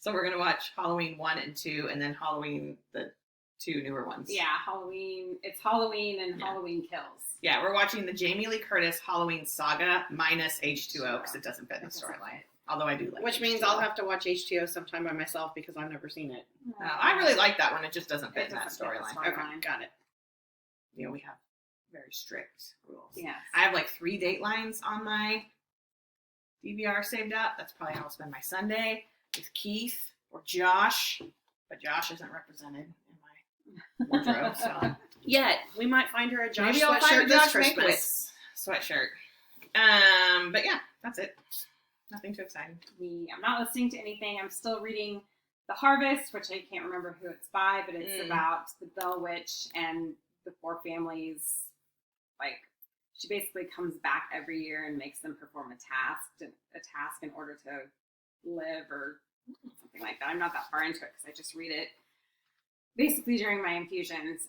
So we're going to watch Halloween 1 and 2 and then Halloween, the 2 newer ones. Yeah, Halloween. It's Halloween and Halloween Kills. Yeah, we're watching the Jamie Lee Curtis Halloween Saga minus H2O because it doesn't fit in the storyline. Although I do like Which H2O. means I'll have to watch H2O sometime by myself because I've never seen it. I really like that one. It just doesn't fit It in that doesn't fit the storyline. story. Okay, got it. You know, we have very strict rules. Yes. I have like 3 Datelines on my DVR saved up. That's probably how I'll spend my Sunday with Keith or Josh. But Josh isn't represented in my wardrobe, so Yet. We might find her a Josh maybe I'll find sweatshirt a this Josh Christmas. Mankiewicz sweatshirt. But yeah, that's it. Nothing too exciting. I'm not listening to anything. I'm still reading The Harvest, which I can't remember who it's by, but it's about the Bell Witch and the four families. Like, she basically comes back every year and makes them perform a task in order to live or something like that. I'm not that far into it because I just read it basically during my infusions.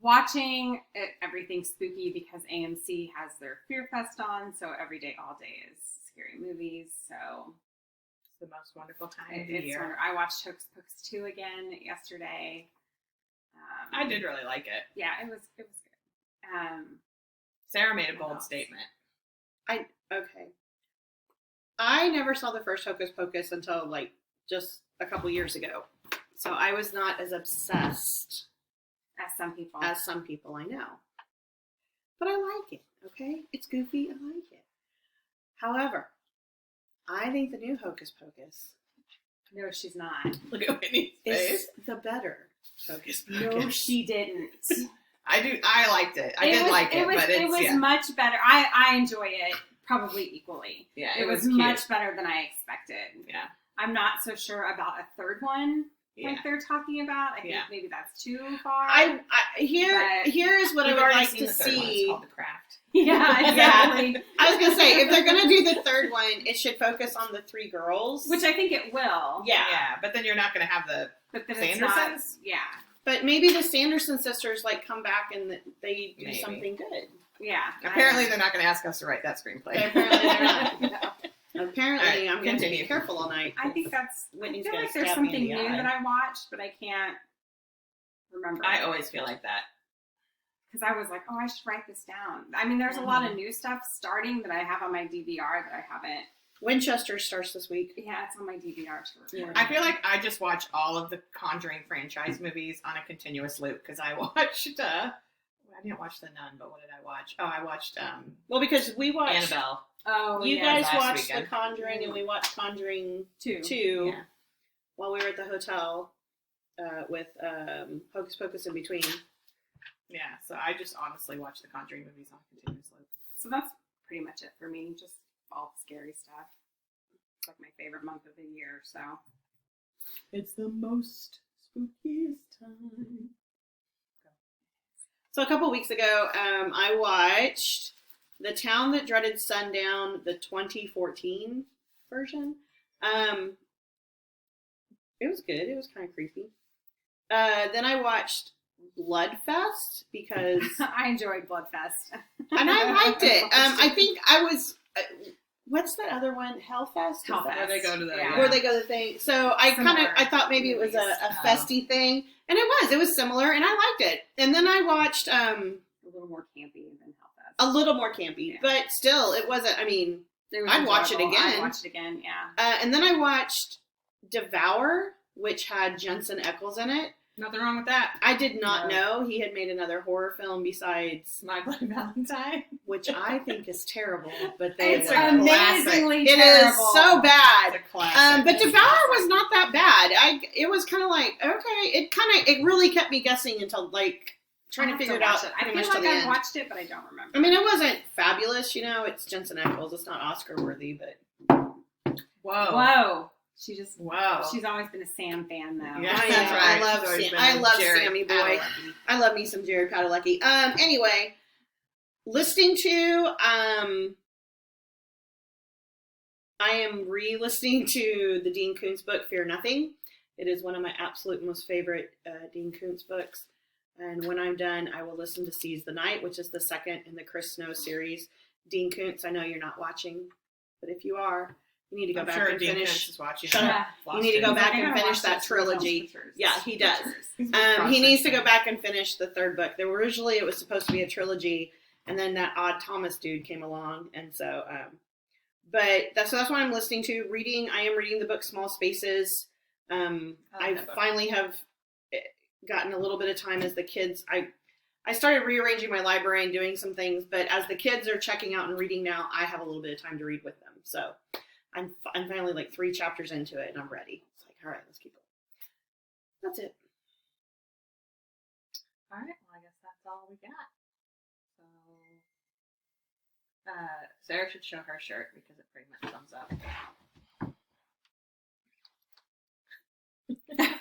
Watching everything spooky because AMC has their Fear Fest on, so every day, all day is scary movies. So it's the most wonderful time of the year. I watched Hocus Pocus 2 again yesterday. I did really like it. Yeah, it was good. Sarah made a bold statement. Okay. I never saw the first Hocus Pocus until like just a couple years ago. So I was not as obsessed As some people I know. But I like it, okay? It's goofy, I like it. However, I think the new Hocus Pocus No, she's not. Look at Whitney's face. is the better Hocus Pocus. No, she didn't. I liked it. I did like it, but it was much better. I enjoy it probably equally. Yeah, it was much better than I expected. Yeah. I'm not so sure about a third one. Yeah. Like they're talking about. I think maybe that's too far. Here is what I would like to see. It's called The Craft. Yeah, exactly. I was gonna say, if they're gonna do the third one, it should focus on the three girls. Which I think it will. Yeah. Yeah, but then you're not gonna have the Sandersons. Yeah. But maybe the Sanderson sisters come back and they do something good. Yeah. Apparently they're not gonna ask us to write that screenplay. Apparently they're not. No. Apparently, right, I'm going to be careful all night. I think that's. Whitney's I feel gonna like there's stab me in something the new eye. that I watched, but I can't remember. I always feel like that. Because I was like, oh, I should write this down. I mean, there's a lot of new stuff starting that I have on my DVR that I haven't. Winchester starts this week. Yeah, it's on my DVR too. Yeah. I feel like I just watch all of the Conjuring franchise movies on a continuous loop because I watched. I didn't watch The Nun, but what did I watch? Oh, I watched. Well, because we watched Annabelle. Oh, you guys last watched weekend. The Conjuring, and we watched Conjuring 2 Yeah. while we were at the hotel with Hocus Pocus in between. Yeah, so I just honestly watch the Conjuring movies on a continuous loop. So that's pretty much it for me. Just all the scary stuff. It's like my favorite month of the year. So it's the most spookiest time. So a couple weeks ago, I watched The Town That Dreaded Sundown, the 2014 version. It was good. It was kind of creepy. Then I watched Bloodfest because I enjoyed Bloodfest, and I liked it. I think I was. What's that other one? Hellfest. Where they go to the where they go to the thing. So I thought maybe it was a festy thing, and it was similar, and I liked it. And then I watched a little more campy than Hellfest. A little more campy, but still, it wasn't. I mean, I'd watch it again. I'd watch it again, yeah. And then I watched Devour, which had Jensen Ackles in it. Nothing wrong with that. I did not know he had made another horror film besides My Bloody Valentine, which I think is terrible. But it's amazingly terrible. It is so bad. It's a classic. But Devour was not that bad. It was kind of like okay. It really kept me guessing until trying to figure it out. I feel like I watched it, but I don't remember. I mean, it wasn't fabulous. It's Jensen Ackles. It's not Oscar worthy, but whoa. She's always been a Sam fan, though. Yeah, that's right. I love Sammy Boy. I love me some Jared Padalecki. Anyway, listening to, I am re-listening to the Dean Koontz book, Fear Nothing. It is one of my absolute most favorite Dean Koontz books. And when I'm done, I will listen to Seize the Night, which is the second in the Chris Snow series. Dean Koontz, I know you're not watching, but if you are, you need to go back and finish. Is watching. You need to go back and finish that trilogy. Yeah, he does. He needs to go back and finish the third book. Originally, it was supposed to be a trilogy, and then that odd Thomas dude came along, and so. But that's why I'm listening to reading. I am reading the book Small Spaces. I finally have gotten a little bit of time as the kids. I started rearranging my library and doing some things, but as the kids are checking out and reading now, I have a little bit of time to read with them. So. I'm finally 3 chapters into it and I'm ready. It's like, all right, let's keep going. That's it. All right. Well, I guess that's all we got. So, Sarah should show her shirt because it pretty much sums up.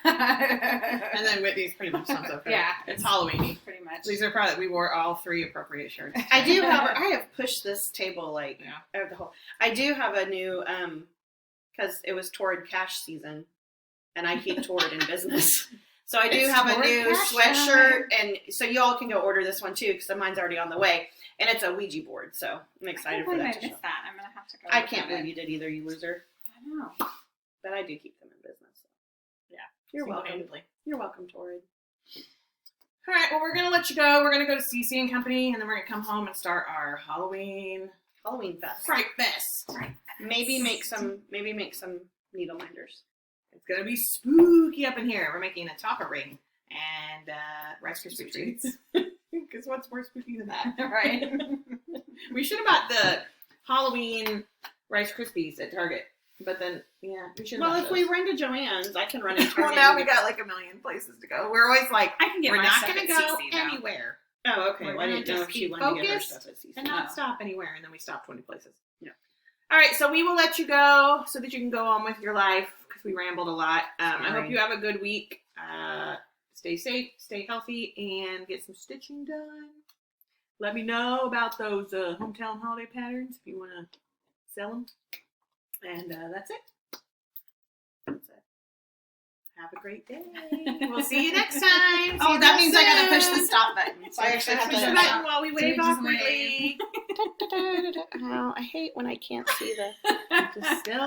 And then Whitney's pretty much sums up. Yeah, it's Halloween. pretty much. These are probably we wore all 3 appropriate shirts. I do have. I have pushed this table like Yeah. over the whole. I do have a new because it was Torrid cash season, and I keep Torrid in business. So I do It's have a Torrid new cash sweatshirt, and so y'all can go order this one too because mine's already on the way, and it's a Ouija board. So I'm excited for I that. missed To show. that. I'm gonna have to go. I look can't at believe it. you did either, you loser. I know. But I do keep them in business. So. Yeah. You're welcome. Single-handedly. You're welcome, Torrid. All right, well, we're going to let you go. We're going to go to CC and Company, and then we're going to come home and start our Halloween Fest. Fright Fest. Maybe make some needle minders. It's going to be spooky up in here. We're making a topper ring and Rice Krispie treats. Because what's more spooky than that, right? We should have bought the Halloween Rice Krispies at Target. But then, yeah, we should have Well, bought if we those. run to Joann's, I can run into Well, Target. now we got like a million places to go. We're always like, I can get we're my not stuff going to at go CC, though. anywhere. Oh, okay. We're Well, I gonna didn't know just if she keep wanted to get her focused stuff at CC. and not No. stop anywhere. And then we stopped 20 places. Yeah. All right, so we will let you go so that you can go on with your life because we rambled a lot. I hope you have a good week. Stay safe, stay healthy, and get some stitching done. Let me know about those hometown holiday patterns if you want to sell them. And that's it. That's it. Have a great day. We'll see you next time. Oh, that means I gotta push the stop button. So I actually have Push the to. button while we wave Just awkwardly. Oh, I hate when I can't see the. Just still.